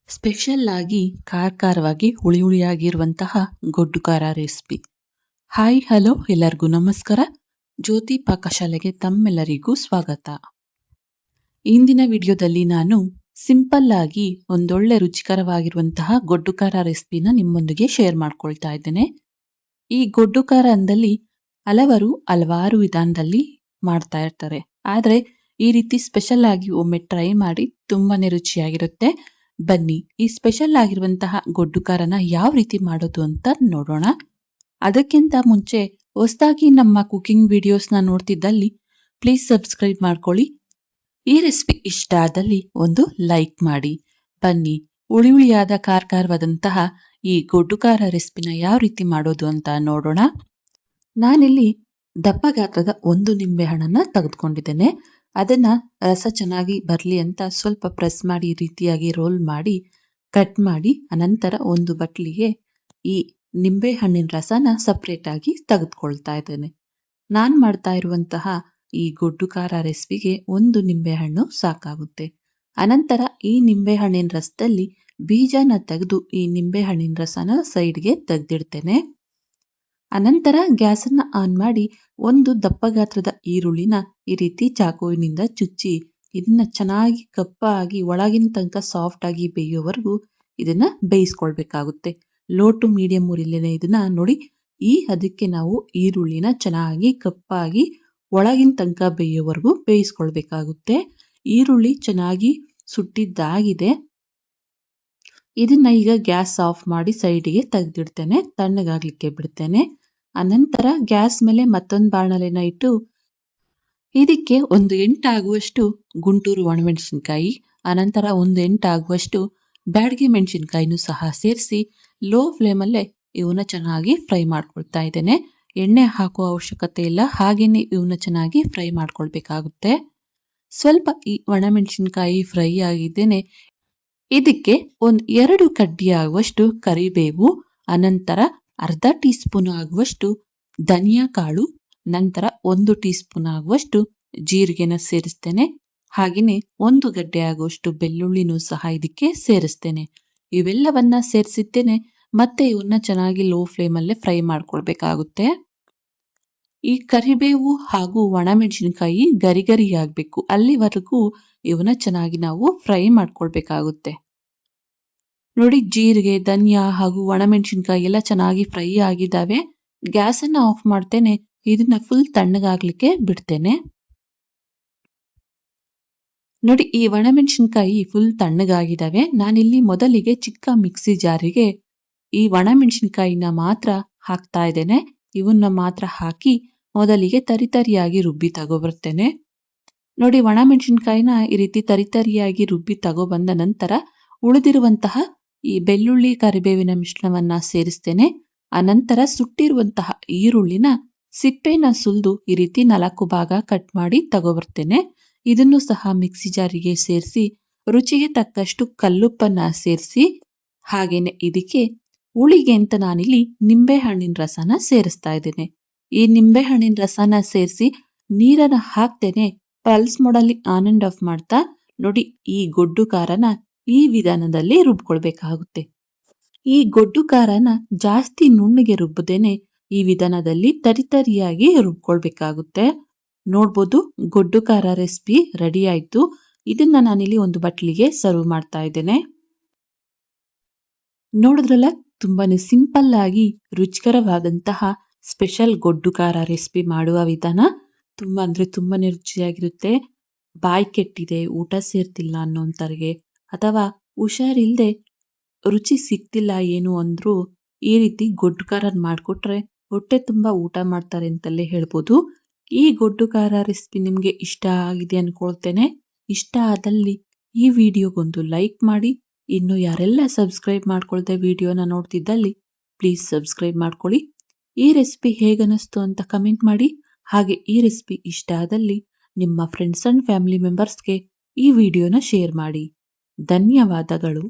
Special ಆಗಿ ಖಾರವಾಗಿ ಹುಳಿ ಹುಳಿಯಾಗಿರುವಂತಹ ಗೊಡ್ಡು ಖಾರ ರೆಸಿಪಿ. ಹಾಯ್ ಹಲೋ ಎಲ್ಲರಿಗೂ ನಮಸ್ಕಾರ. ಜ್ಯೋತಿ ಪಾಕಶಾಲೆಗೆ ತಮ್ಮೆಲ್ಲರಿಗೂ ಸ್ವಾಗತ. ಇಂದಿನ ವಿಡಿಯೋದಲ್ಲಿ ನಾನು ಸಿಂಪಲ್ ಆಗಿ ಒಂದೊಳ್ಳೆ ರುಚಿಕರವಾಗಿರುವಂತಹ ಗೊಡ್ಡು ಖಾರ ರೆಸಿಪಿನ ನಿಮ್ಮೊಂದಿಗೆ ಶೇರ್ ಮಾಡ್ಕೊಳ್ತಾ ಇದ್ದೇನೆ. ಈ ಗೊಡ್ಡು ಖಾರ ಅಂದಲ್ಲಿ ಹಲವಾರು ವಿಧಾನದಲ್ಲಿ ಮಾಡ್ತಾ ಇರ್ತಾರೆ. ಆದ್ರೆ ಈ ರೀತಿ ಸ್ಪೆಷಲ್ ಆಗಿ ಒಮ್ಮೆ ಟ್ರೈ ಮಾಡಿ, ತುಂಬಾನೇ ರುಚಿಯಾಗಿರುತ್ತೆ. ಬನ್ನಿ ಈ ಸ್ಪೆಷಲ್ ಆಗಿರುವಂತಹ ಗೊಡ್ಡು ಖಾರನ ಯಾವ ರೀತಿ ಮಾಡೋದು ಅಂತ ನೋಡೋಣ. ಅದಕ್ಕಿಂತ ಮುಂಚೆ ಹೊಸದಾಗಿ ನಮ್ಮ ಕುಕಿಂಗ್ ವಿಡಿಯೋಸ್ನ ನೋಡ್ತಿದ್ದಲ್ಲಿ ಪ್ಲೀಸ್ ಸಬ್ಸ್ಕ್ರೈಬ್ ಮಾಡ್ಕೊಳ್ಳಿ. ಈ ರೆಸಿಪಿ ಇಷ್ಟ ಆದಲ್ಲಿ ಒಂದು ಲೈಕ್ ಮಾಡಿ. ಬನ್ನಿ ಹುಳಿಯಾದ ಖಾರವಾದಂತಹ ಈ ಗೊಡ್ಡು ಖಾರ ರೆಸಿಪಿನ ಯಾವ ರೀತಿ ಮಾಡೋದು ಅಂತ ನೋಡೋಣ. ನಾನಿಲ್ಲಿ ದಪ್ಪ ಗಾತ್ರದ ಒಂದು ನಿಂಬೆ ಹಣ್ಣನ್ನ ತೆಗೆದುಕೊಂಡಿದ್ದೇನೆ. ಅದನ್ನ ರಸ ಚೆನ್ನಾಗಿ ಬರ್ಲಿ ಅಂತ ಸ್ವಲ್ಪ ಪ್ರೆಸ್ ಮಾಡಿ ಈ ರೀತಿಯಾಗಿ ರೋಲ್ ಮಾಡಿ ಕಟ್ ಮಾಡಿ, ಅನಂತರ ಒಂದು ಬಟ್ಲಿಗೆ ಈ ನಿಂಬೆ ಹಣ್ಣಿನ ರಸನ ಸಪ್ರೇಟ್ ಆಗಿ ತೆಗೆದುಕೊಳ್ತಾ ಇದ್ದೇನೆ. ನಾನ್ ಮಾಡ್ತಾ ಇರುವಂತಹ ಈ ಗೊಡ್ಡು ಖಾರ ರೆಸಿಪಿಗೆ ಒಂದು ನಿಂಬೆ ಹಣ್ಣು ಸಾಕಾಗುತ್ತೆ. ಅನಂತರ ಈ ನಿಂಬೆ ಹಣ್ಣಿನ ರಸದಲ್ಲಿ ಬೀಜನ ತೆಗೆದು ಈ ನಿಂಬೆ ಹಣ್ಣಿನ ರಸನ ಸೈಡ್ಗೆ ತೆಗೆದಿಡ್ತೇನೆ. ಅನಂತರ ಗ್ಯಾಸನ್ನ ಆನ್ ಮಾಡಿ ಒಂದು ದಪ್ಪ ಗಾತ್ರದ ಈರುಳ್ಳಿನ ಈ ರೀತಿ ಚಾಕುವಿನಿಂದ ಚುಚ್ಚಿ ಇದನ್ನ ಚೆನ್ನಾಗಿ ಕಪ್ಪಾಗಿ ಒಳಗಿನ ತನಕ ಸಾಫ್ಟ್ ಆಗಿ ಬೇಯೋವರೆಗೂ ಇದನ್ನ ಬೇಯಿಸ್ಕೊಳ್ಬೇಕಾಗುತ್ತೆ. ಲೋ ಟು ಮೀಡಿಯಂ ಊರಿಲೇನೆ ಇದನ್ನ ನೋಡಿ. ಅದಕ್ಕೆ ನಾವು ಈರುಳ್ಳಿನ ಚೆನ್ನಾಗಿ ಕಪ್ಪಾಗಿ ಒಳಗಿನ ತನಕ ಬೇಯೋವರೆಗೂ ಬೇಯಿಸ್ಕೊಳ್ಬೇಕಾಗುತ್ತೆ. ಈರುಳ್ಳಿ ಚೆನ್ನಾಗಿ ಸುಟ್ಟಿದ್ದಾಗಿದೆ. ಇದನ್ನ ಈಗ ಗ್ಯಾಸ್ ಆಫ್ ಮಾಡಿ ಸೈಡಿಗೆ ತೆಗೆದಿಡ್ತೇನೆ, ತಣ್ಣಗಾಗ್ಲಿಕ್ಕೆ ಬಿಡ್ತೇನೆ. ಅನಂತರ ಗ್ಯಾಸ್ ಮೇಲೆ ಮತ್ತೊಂದು ಬಾಣಲೆನ ಇಟ್ಟು ಇದಕ್ಕೆ ಒಂದು 8 ಆಗುವಷ್ಟು ಗುಂಟೂರು ಒಣಮೆಣಸಿನಕಾಯಿ, ಅನಂತರ ಒಂದು 8 ಆಗುವಷ್ಟು ಬ್ಯಾಡಗಿ ಮೆಣಸಿನಕಾಯಿನೂ ಸಹ ಸೇರಿಸಿ ಲೋ ಫ್ಲೇಮಲ್ಲೇ ಇವನ್ನ ಚೆನ್ನಾಗಿ ಫ್ರೈ ಮಾಡ್ಕೊಳ್ತಾ ಇದ್ದೇನೆ. ಎಣ್ಣೆ ಹಾಕುವ ಅವಶ್ಯಕತೆ ಇಲ್ಲ, ಹಾಗೇನೆ ಇವನ್ನ ಚೆನ್ನಾಗಿ ಫ್ರೈ ಮಾಡ್ಕೊಳ್ಬೇಕಾಗುತ್ತೆ. ಸ್ವಲ್ಪ ಈ ಒಣಮೆಣಸಿನಕಾಯಿ ಫ್ರೈ ಆಗಿದ್ದೇನೆ. ಇದಕ್ಕೆ ಒಂದು 2 ಕಡ್ಡಿ ಆಗುವಷ್ಟು ಕರಿಬೇವು, ಅನಂತರ ಅರ್ಧ ಟೀ ಸ್ಪೂನ್ ಆಗುವಷ್ಟು ಧನಿಯಾ ಕಾಳು, ನಂತರ 1 ಟೀ ಸ್ಪೂನ್ ಆಗುವಷ್ಟು ಜೀರಿಗೆನ ಸೇರಿಸ್ತೇನೆ. ಹಾಗೆಯೇ 1 ಗಡ್ಡೆ ಆಗುವಷ್ಟು ಬೆಳ್ಳುಳ್ಳಿನೂ ಸಹ ಇದಕ್ಕೆ ಸೇರಿಸ್ತೇನೆ. ಇವೆಲ್ಲವನ್ನ ಸೇರಿಸಿದ್ದೇನೆ. ಮತ್ತೆ ಇವನ್ನ ಚೆನ್ನಾಗಿ ಲೋ ಫ್ಲೇಮಲ್ಲೇ ಫ್ರೈ ಮಾಡ್ಕೊಳ್ಬೇಕಾಗುತ್ತೆ. ಈ ಕರಿಬೇವು ಹಾಗೂ ಒಣಮೆಣಸಿನಕಾಯಿ ಗರಿ ಆಗ್ಬೇಕು, ಅಲ್ಲಿವರೆಗೂ ಇವನ್ನ ಚೆನ್ನಾಗಿ ನಾವು ಫ್ರೈ ಮಾಡ್ಕೊಳ್ಬೇಕಾಗುತ್ತೆ. ನೋಡಿ, ಜೀರಿಗೆ, ಧನಿಯಾ ಹಾಗೂ ಒಣಮೆಣಸಿನಕಾಯಿ ಎಲ್ಲ ಚೆನ್ನಾಗಿ ಫ್ರೈ ಆಗಿದ್ದಾವೆ. ಗ್ಯಾಸ್ ಅನ್ನ ಆಫ್ ಮಾಡ್ತೇನೆ. ಇದನ್ನ ಫುಲ್ ತಣ್ಣಗಾಗ್ಲಿಕ್ಕೆ ಬಿಡ್ತೇನೆ. ನೋಡಿ, ಈ ಒಣಮೆಣಸಿನಕಾಯಿ ಫುಲ್ ತಣ್ಣಗಾಗಿದ್ದಾವೆ. ನಾನಿಲ್ಲಿ ಮೊದಲಿಗೆ ಚಿಕ್ಕ ಮಿಕ್ಸಿ ಜಾರಿಗೆ ಈ ಒಣಮೆಣಸಿನಕಾಯಿನ ಮಾತ್ರ ಹಾಕ್ತಾ ಇದ್ದೇನೆ. ಇವನ್ನ ಮಾತ್ರ ಹಾಕಿ ಮೊದಲಿಗೆ ತರಿಯಾಗಿ ರುಬ್ಬಿ ತಗೋಬರ್ತೇನೆ. ನೋಡಿ, ಒಣಮೆಣಸಿನಕಾಯಿನ ಈ ರೀತಿ ತರಿಯಾಗಿ ರುಬ್ಬಿ ತಗೋಬಂದ ನಂತರ ಉಳಿದಿರುವಂತಹ ಈ ಬೆಳ್ಳುಳ್ಳಿ ಕರಿಬೇವಿನ ಮಿಶ್ರಣವನ್ನ ಸೇರಿಸ್ತೇನೆ. ಅನಂತರ ಸುಟ್ಟಿರುವಂತಹ ಈರುಳ್ಳಿನ ಸಿಪ್ಪೆನ ಸುಲಿದು ಈ ರೀತಿ 4 ಭಾಗ ಕಟ್ ಮಾಡಿ ತಗೋಬರ್ತೇನೆ. ಇದನ್ನು ಸಹ ಮಿಕ್ಸಿ ಜಾರಿಗೆ ಸೇರಿಸಿ ರುಚಿಗೆ ತಕ್ಕಷ್ಟು ಕಲ್ಲುಪ್ಪನ್ನ ಸೇರಿಸಿ, ಹಾಗೇನೆ ಇದಕ್ಕೆ ಹುಳಿಗೆ ಅಂತ ನಾನಿಲ್ಲಿ ನಿಂಬೆ ಹಣ್ಣಿನ ರಸನ ಸೇರಿಸ್ತಾ ಇದ್ದೇನೆ. ಈ ನಿಂಬೆ ಹಣ್ಣಿನ ರಸನ ಸೇರಿಸಿ ನೀರನ್ನ ಹಾಕ್ತೇನೆ. ಪಲ್ಸ್ ಮೋಡಲ್ಲಿ ಆನ್ ಅಂಡ್ ಆಫ್ ಮಾಡ್ತಾ ನೋಡಿ, ಈ ಗೊಡ್ಡು ಖಾರನ ಈ ವಿಧಾನದಲ್ಲಿ ರುಬ್ಕೊಳ್ಬೇಕಾಗುತ್ತೆ. ಈ ಗೊಡ್ಡು ಖಾರನ ಜಾಸ್ತಿ ನುಣ್ಣಗೆ ರುಬ್ಬದೇನೆ ಈ ವಿಧಾನದಲ್ಲಿ ತರಿಯಾಗಿ ರುಬ್ಕೊಳ್ಬೇಕಾಗುತ್ತೆ. ನೋಡ್ಬೋದು, ಗೊಡ್ಡು ಖಾರ ರೆಸಿಪಿ ರೆಡಿ ಆಯ್ತು. ಇದನ್ನ ನಾನಿಲ್ಲಿ ಒಂದು ಬಟ್ಲಿಗೆ ಸರ್ವ್ ಮಾಡ್ತಾ ಇದ್ದೇನೆ. ನೋಡಿದ್ರಲ್ಲ, ತುಂಬಾನೇ ಸಿಂಪಲ್ ಆಗಿ ರುಚಿಕರವಾದಂತಹ ಸ್ಪೆಷಲ್ ಗೊಡ್ಡು ಖಾರ ರೆಸಿಪಿ ಮಾಡುವ ವಿಧಾನ. ತುಂಬಾನೇ ರುಚಿಯಾಗಿರುತ್ತೆ. ಬಾಯಿ ಕೆಟ್ಟಿದೆ, ಊಟ ಸೇರ್ತಿಲ್ಲ ಅನ್ನೋಂಥವ್ರಿಗೆ, ಅಥವಾ ಹುಷಾರಿಲ್ದೆ ರುಚಿ ಸಿಗ್ತಿಲ್ಲ ಏನು ಅಂದ್ರು ಈ ರೀತಿ ಗೊಡ್ಡು ಖಾರ ಮಾಡಿಕೊಟ್ರೆ ಹೊಟ್ಟೆ ತುಂಬಾ ಊಟ ಮಾಡ್ತಾರೆ ಅಂತಲೇ ಹೇಳ್ಬೋದು. ಈ ಗೊಡ್ಡು ಖಾರ ರೆಸಿಪಿ ನಿಮ್ಗೆ ಇಷ್ಟ ಆಗಿದೆ ಅನ್ಕೊಳ್ತೇನೆ. ಇಷ್ಟ ಆದಲ್ಲಿ ಈ ವಿಡಿಯೋಗೊಂದು ಲೈಕ್ ಮಾಡಿ. ಇನ್ನು ಯಾರೆಲ್ಲ ಸಬ್ಸ್ಕ್ರೈಬ್ ಮಾಡ್ಕೊಳ್ದೆ ವಿಡಿಯೋನ ನೋಡ್ತಿದ್ದಲ್ಲಿ ಪ್ಲೀಸ್ ಸಬ್ಸ್ಕ್ರೈಬ್ ಮಾಡ್ಕೊಳ್ಳಿ. ಈ ರೆಸಿಪಿ ಹೇಗನಿಸ್ತು ಅಂತ ಕಮೆಂಟ್ ಮಾಡಿ. ಹಾಗೆ ಈ ರೆಸಿಪಿ ಇಷ್ಟ ಆದಲ್ಲಿ ನಿಮ್ಮ ಫ್ರೆಂಡ್ಸ್ ಅಂಡ್ ಫ್ಯಾಮಿಲಿ ಮೆಂಬರ್ಸ್ಗೆ ಈ ವಿಡಿಯೋನ ಶೇರ್ ಮಾಡಿ. ಧನ್ಯವಾದಗಳು.